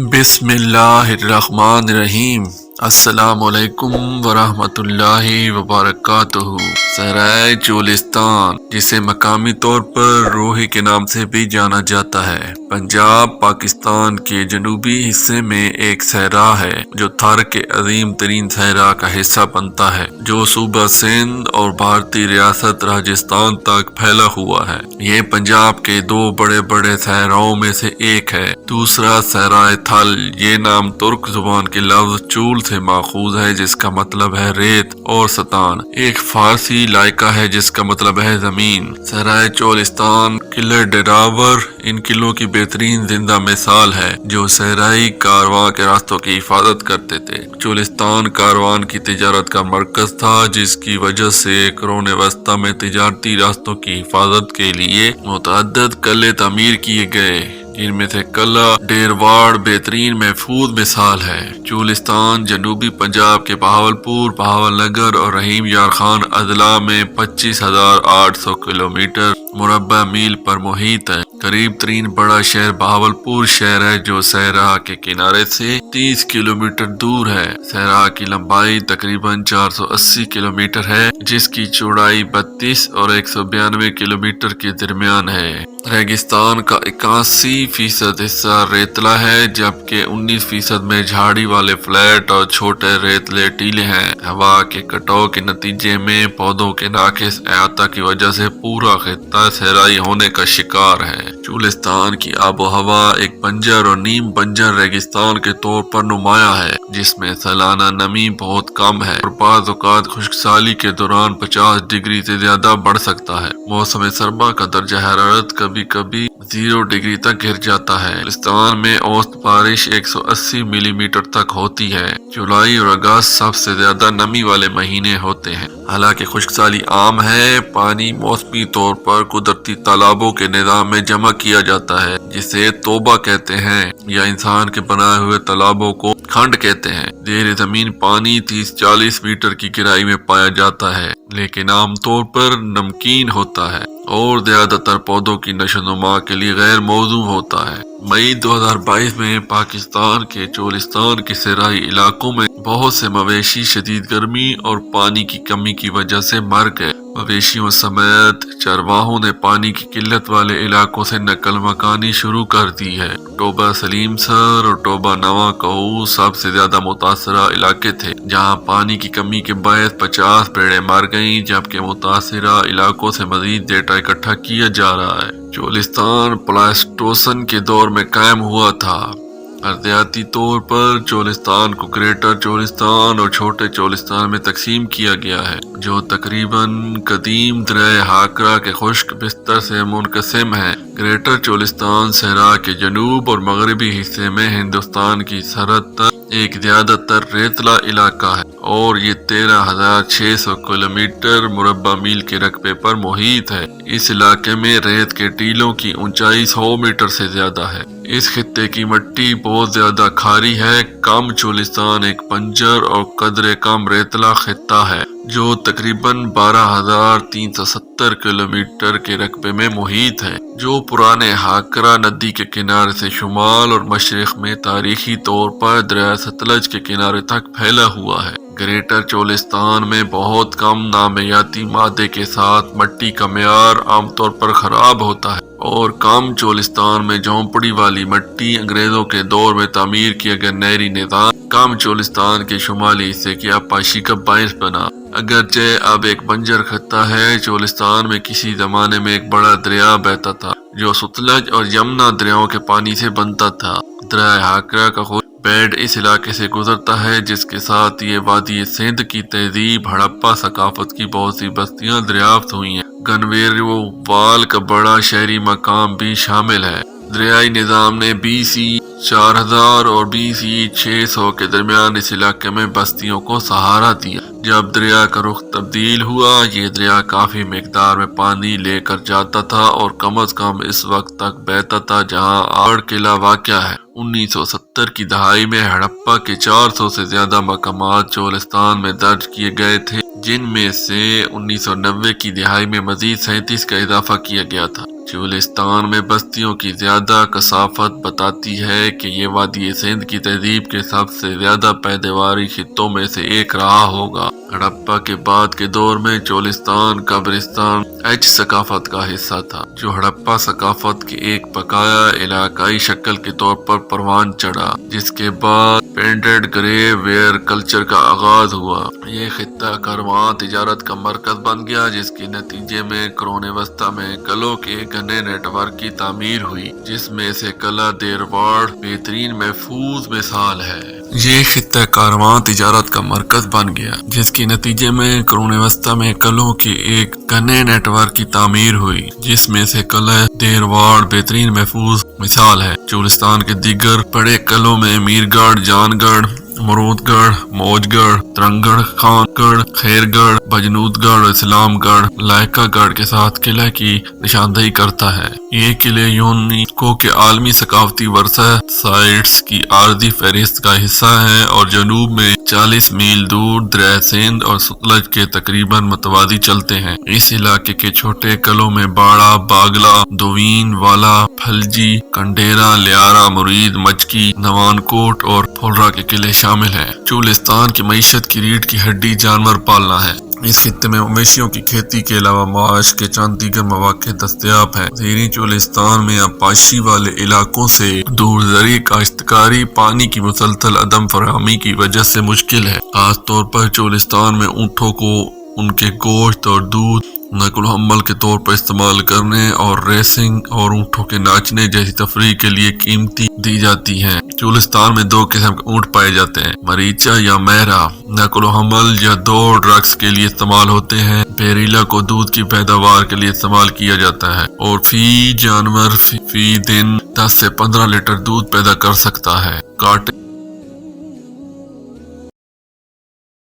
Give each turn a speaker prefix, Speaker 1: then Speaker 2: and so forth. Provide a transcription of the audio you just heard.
Speaker 1: بسم اللہ الرحمن الرحیم۔ السلام علیکم ورحمۃ اللہ وبرکاتہ۔ صحرائے چولستان، جسے مقامی طور پر روہی کے نام سے بھی جانا جاتا ہے، پنجاب پاکستان کے جنوبی حصے میں ایک صحرا ہے جو تھر کے عظیم ترین صحرا کا حصہ بنتا ہے، جو صوبہ سندھ اور بھارتی ریاست راجستھان تک پھیلا ہوا ہے۔ یہ پنجاب کے دو بڑے بڑے صحراؤں میں سے ایک ہے۔ دوسرا صحرائے تھل، یہ نام ترک زبان کے لفظ چول سے ماخوذ ہے جس کا مطلب ہے ریت اور ستان، ایک فارسی لائقہ ہے جس کا مطلب ہے زمین۔ صحرائے چولستان قلعہ ڈراور ان قلعوں کی بہترین زندہ مثال ہے جو صحرائی کارواں کے راستوں کی حفاظت کرتے تھے۔ چولستان کاروان کی تجارت کا مرکز تھا، جس کی وجہ سے قرون وسطی میں تجارتی راستوں کی حفاظت کے لیے متعدد قلعے تعمیر کیے گئے، جن میں سے قلعہ ڈیرواڑ بہترین محفوظ مثال ہے۔ چولستان جنوبی پنجاب کے بہاولپور، بہاول نگر اور رحیم یار خان اضلاع میں 25,800 کلومیٹر مربع میل پر محیط ہے۔ قریب ترین بڑا شہر بہاولپور شہر ہے جو صحرا کے کنارے سے 30 کلومیٹر دور ہے۔ صحرا کی لمبائی تقریباً 480 کلومیٹر ہے، جس کی چوڑائی 32 اور 192 کلومیٹر کے درمیان ہے۔ ریگستان کا 81% حصہ ریتلا ہے، جبکہ 19% میں جھاڑی والے فلیٹ اور چھوٹے ریتلے ٹیلے ہیں۔ ہوا کے کٹاؤ کے نتیجے میں پودوں کے ناقص احاطہ کی وجہ سے پورا خطہ صحرائی ہونے کا شکار ہے۔ چولستان کی آب و ہوا ایک بنجر اور نیم بنجر ریگستان کے طور پر نمایاں ہے، جس میں سالانہ نمی بہت کم ہے اور بعض اوقات خشک سالی کے دوران 50 ڈگری سے زیادہ بڑھ سکتا ہے۔ موسم سرما کا درجہ حرارت کبھی کبھی 0 ڈگری تک گر جاتا ہے۔ چولستان میں اوسط بارش 180 ملی میٹر تک ہوتی ہے۔ جولائی اور اگست سب سے زیادہ نمی والے مہینے ہوتے ہیں۔ حالانکہ خشک سالی عام ہے، پانی موسمی طور پر قدرتی تالابوں کے نظام میں جمع کیا جاتا ہے، جسے توبہ کہتے ہیں، یا انسان کے بنائے ہوئے تالابوں کو کھنڈ کہتے ہیں۔ زیر زمین پانی 30-40 میٹر کی گہرائی میں پایا جاتا ہے، لیکن عام طور پر نمکین ہوتا ہے اور زیادہ تر پودوں کی نشو و نما کے لیے غیر موزوں ہوتا ہے۔ مئی 2022 میں پاکستان کے چولستان کے صحرائی علاقوں میں بہت سے مویشی شدید گرمی اور پانی کی کمی کی وجہ سے مر گئے۔ مویشیوں سمیت چرواہوں نے پانی کی قلت والے علاقوں سے نقل مکانی شروع کر دی ہے۔ ٹوبہ سلیم سر اور ٹوبہ نواں کوہ سب سے زیادہ متاثرہ علاقے تھے، جہاں پانی کی کمی کے باعث 50 بھیڑیں مر گئیں، جبکہ متاثرہ علاقوں سے مزید ڈیٹا اکٹھا کیا جا رہا ہے۔ چولستان پلاسٹوسن کے دور میں قائم ہوا تھا۔ ارضیاتی طور پر چولستان کو گریٹر چولستان اور چھوٹے چولستان میں تقسیم کیا گیا ہے، جو تقریباً قدیم دریائے ہاکرا کے خشک بستر سے منقسم ہے۔ گریٹر چولستان صحرا کے جنوب اور مغربی حصے میں ہندوستان کی سرحد تک ایک زیادہ تر ریتلا علاقہ ہے اور یہ 13,600 کلومیٹر مربع میل کے رقبے پر محیط ہے۔ اس علاقے میں ریت کے ٹیلوں کی اونچائی 100 میٹر سے زیادہ ہے۔ اس خطے کی مٹی بہت زیادہ کھاری ہے۔ کم چولستان ایک بنجر اور قدرے کم ریتلا خطہ ہے جو تقریباً 12,370 کلومیٹر کے رقبے میں محیط ہے، جو پرانے ہاکرا ندی کے کنارے سے شمال اور مشرق میں تاریخی طور پر دریائے ستلج کے کنارے تک پھیلا ہوا ہے۔ گریٹر چولستان میں بہت کم نامیاتی مادے کے ساتھ مٹی کا معیار عام طور پر خراب ہوتا ہے، اور کم چولستان میں جھونپڑی والی مٹی انگریزوں کے دور میں تعمیر کیا گیا نہری نظام کم چولستان کے شمالی حصے کی آبپاشی کا باعث بنا۔ اگرچہ اب ایک بنجر خطہ ہے، چولستان میں کسی زمانے میں ایک بڑا دریا بہتا تھا جو ستلج اور یمنا دریاؤں کے پانی سے بنتا تھا۔ دریائے ہاکرا کا بیڈ اس علاقے سے گزرتا ہے، جس کے ساتھ یہ وادی سندھ کی تہذیب ہڑپا ثقافت کی بہت سی بستیاں دریافت ہوئی ہیں۔ گنویرو وال کا بڑا شہری مقام بھی شامل ہے۔ دریائی نظام نے BC 4000 اور BC 600 کے درمیان اس علاقے میں بستیوں کو سہارا دیا۔ جب دریا کا رخ تبدیل ہوا، یہ دریا کافی مقدار میں پانی لے کر جاتا تھا اور کم از کم اس وقت تک بہتا تھا جہاں آڑ قلعہ واقع ہے۔ 1970 کی دہائی میں ہڑپا کے 400 سے زیادہ مقامات چولستان میں درج کیے گئے تھے، جن میں سے 1990 کی دہائی میں مزید 37 کا اضافہ کیا گیا تھا۔ چولستان میں بستیوں کی زیادہ کثافت بتاتی ہے کہ یہ وادی سندھ کی تہذیب کے سب سے زیادہ پیداواری خطوں میں سے ایک رہا ہوگا۔ ہڑپا کے بعد کے دور میں چولستان قبرستان ایچ ثقافت کا حصہ تھا، جو ہڑپا ثقافت کی ایک بقایا علاقائی شکل کے طور پر پروان چڑھا، جس کے بعد پینڈڈ گریو ویئر کلچر کا آغاز ہوا۔ یہ خطہ کارواں تجارت کا مرکز بن گیا، جس کے نتیجے میں قرون وسطی میں قلعوں کے گھنے نیٹ ورک کی تعمیر ہوئی، جس میں سے قلعہ دیرواڑ بہترین محفوظ مثال ہے۔ یہ خطہ کارواں تجارت کا مرکز بن گیا، جس کے نتیجے میں قرون وسطی میں قلعوں کے ایک گھنے نیٹ ورک کی تعمیر ہوئی، جس میں سے قلعہ دیرواڑ بہترین محفوظ مثال ہے۔ چولستان کے دیگر بڑے قلعوں میں میر گڑھ، جان گڑھ، مرود گڑھ، موج گڑھ، ترنگڑ خان گڑھ، خیر گڑھ، بجنود گڑھ اور اسلام گڑھ لائکا گڑھ کے ساتھ قلعہ کی نشاندہی کرتا ہے۔ یہ قلعے یونیسکو کے عالمی ثقافتی ورثہ سائٹس کی عارضی فہرست کا حصہ ہیں اور جنوب میں 40 میل دور دریائے سندھ اور ستلج کے تقریباً متوازی چلتے ہیں۔ اس علاقے کے چھوٹے قلعوں میں باڑہ، باگلا، دوین، والا، پھلجی، کنڈیرا، لیارا، مرید، مچکی، نوان کوٹ اور پھولرا کے قلعے شامل ہیں۔ چولستان کی معیشت کی ریڑھ کی ہڈی جانور پالنا ہے۔ اس خطے میں مویشیوں کی کھیتی کے علاوہ معاش کے چند دیگر مواقع دستیاب ہیں۔ زیریں چولستان میں آبپاشی والے علاقوں سے دور زرعی کاشتکاری پانی کی مسلسل عدم فراہمی کی وجہ سے مشکل ہے۔ خاص طور پر چولستان میں اونٹوں کو ان کے گوشت اور دودھ، نقل و حمل کے طور پر استعمال کرنے اور ریسنگ اور اونٹوں کے ناچنے جیسی تفریح کے لیے قیمتی دی جاتی ہیں۔ چولستان میں 2 قسم کے اونٹ پائے جاتے ہیں، مریچا یا مہرا نقل و حمل یا دوڑ رقص کے لیے استعمال ہوتے ہیں، بیریلا کو دودھ کی پیداوار کے لیے استعمال کیا جاتا ہے اور فی جانور فی دن 10 سے 15 لیٹر دودھ پیدا کر سکتا ہے۔ کاٹے